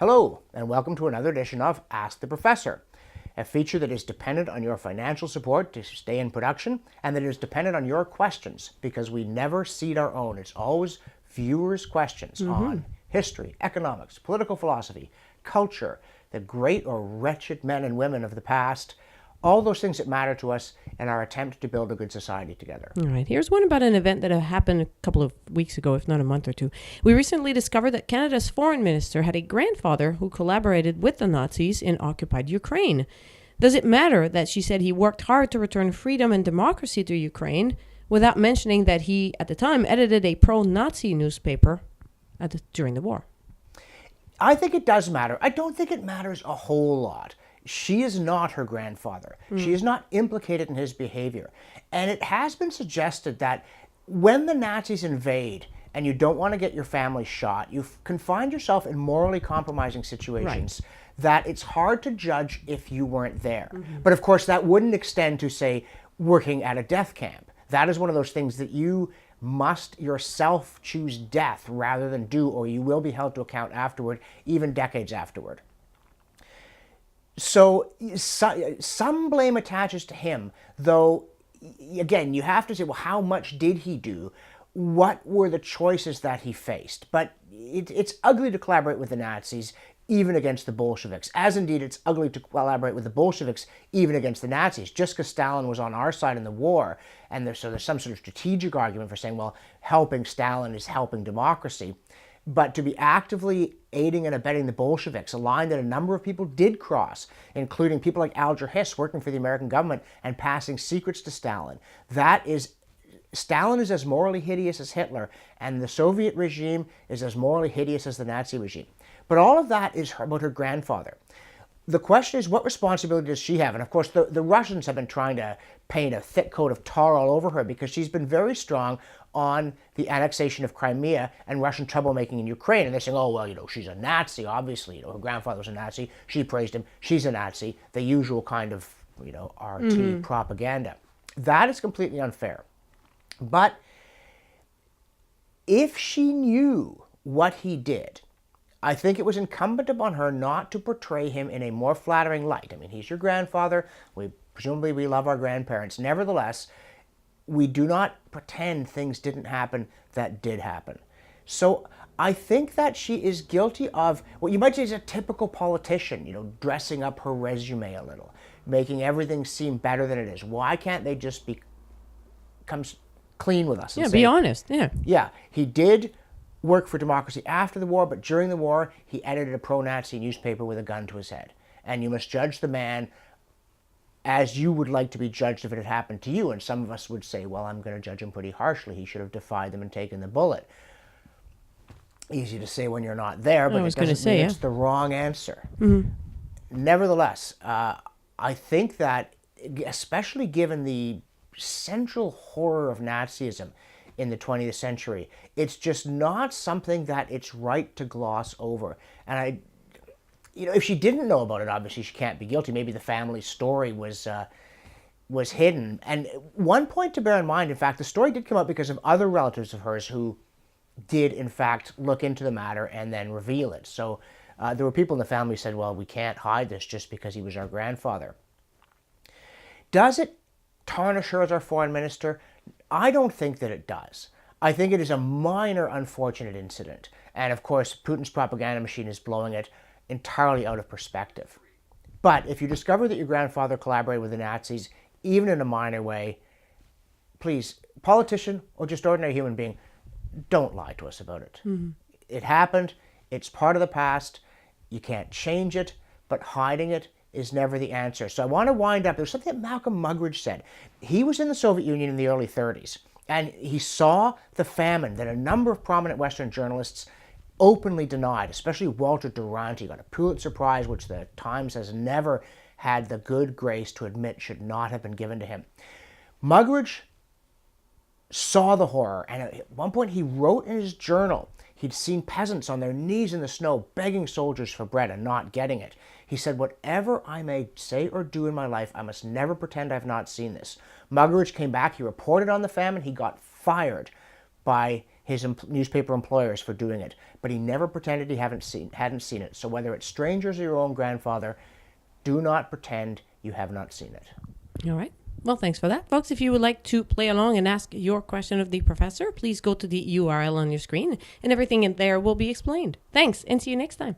Hello, and welcome to another edition of Ask the Professor, a feature that is dependent on your financial support to stay in production and that is dependent on your questions because we never seed our own. It's always viewers' questions on history, economics, political philosophy, culture, the great or wretched men and women of the past, all those things that matter to us in our attempt to build a good society together. All right, here's one about an event that happened a couple of weeks ago, if not a month or two. We recently discovered that Canada's foreign minister had a grandfather who collaborated with the Nazis in occupied Ukraine. Does it matter that she said he worked hard to return freedom and democracy to Ukraine without mentioning that he, at the time, edited a pro-Nazi newspaper during the war? I think it does matter. I don't think it matters a whole lot. She is not her grandfather. She is not implicated in his behavior. And it has been suggested that when the Nazis invade and you don't want to get your family shot, you can find yourself in morally compromising situations that it's hard to judge if you weren't there. But of course, that wouldn't extend to, say, working at a death camp. That is one of those things that you must yourself choose death rather than do, or you will be held to account afterward, even decades afterward. So some blame attaches to him, though, again, you have to say, well, how much did he do? What were the choices that he faced? But it's ugly to collaborate with the Nazis, even against the Bolsheviks, as indeed it's ugly to collaborate with the Bolsheviks, even against the Nazis. Just because Stalin was on our side in the war, and there's some sort of strategic argument for saying, well, helping Stalin is helping democracy. But to be actively aiding and abetting the Bolsheviks, a line that a number of people did cross, including people like Alger Hiss working for the American government and passing secrets to Stalin, Stalin is as morally hideous as Hitler, and the Soviet regime is as morally hideous as the Nazi regime. But all of that is about her grandfather. The question is, what responsibility does she have? And of course, the Russians have been trying to paint a thick coat of tar all over her because she's been very strong on the annexation of Crimea and Russian troublemaking in Ukraine. And they're saying, oh, well, she's a Nazi, obviously. Her grandfather was a Nazi. She praised him. She's a Nazi. The usual kind of, RT propaganda. That is completely unfair. But if she knew what he did, I think it was incumbent upon her not to portray him in a more flattering light. I mean, he's your grandfather. Presumably we love our grandparents. Nevertheless, we do not pretend things didn't happen that did happen. So I think that she is guilty of what you might say is a typical politician, dressing up her resume a little, making everything seem better than it is. Why can't they just come clean with us? And say, be honest. Yeah, he did work for democracy after the war, but during the war, he edited a pro-Nazi newspaper with a gun to his head. And you must judge the man as you would like to be judged if it had happened to you. And some of us would say, well, I'm going to judge him pretty harshly. He should have defied them and taken the bullet. Easy to say when you're not there, but it doesn't mean it's the wrong answer. Nevertheless, I think that, especially given the central horror of Nazism in the 20th century, it's just not something that it's right to gloss over. And if she didn't know about it, obviously she can't be guilty. Maybe the family story was hidden. And one point to bear in mind, in fact, the story did come out because of other relatives of hers who did, in fact, look into the matter and then reveal it. So there were people in the family who said, well, we can't hide this just because he was our grandfather. Does it tarnish her as our foreign minister? I don't think that it does. I think it is a minor unfortunate incident. And of course, Putin's propaganda machine is blowing it entirely out of perspective. But if you discover that your grandfather collaborated with the Nazis, even in a minor way, please, politician or just ordinary human being, don't lie to us about it. It happened. It's part of the past. You can't change it, but hiding it is never the answer. So I want to wind up. There's something that Malcolm Muggeridge said. He was in the Soviet Union in the early 30s, and he saw the famine that a number of prominent Western journalists openly denied, especially Walter Duranty got a Pulitzer Prize, which the Times has never had the good grace to admit should not have been given to him. Muggeridge saw the horror, and at one point he wrote in his journal he'd seen peasants on their knees in the snow begging soldiers for bread and not getting it. He said, whatever I may say or do in my life, I must never pretend I've not seen this. Muggeridge came back, he reported on the famine, he got fired by his newspaper employers for doing it, but he never pretended he hadn't seen it. So whether it's strangers or your own grandfather, do not pretend you have not seen it. All right. Well, thanks for that. Folks, if you would like to play along and ask your question of the professor, please go to the URL on your screen and everything in there will be explained. Thanks, and see you next time.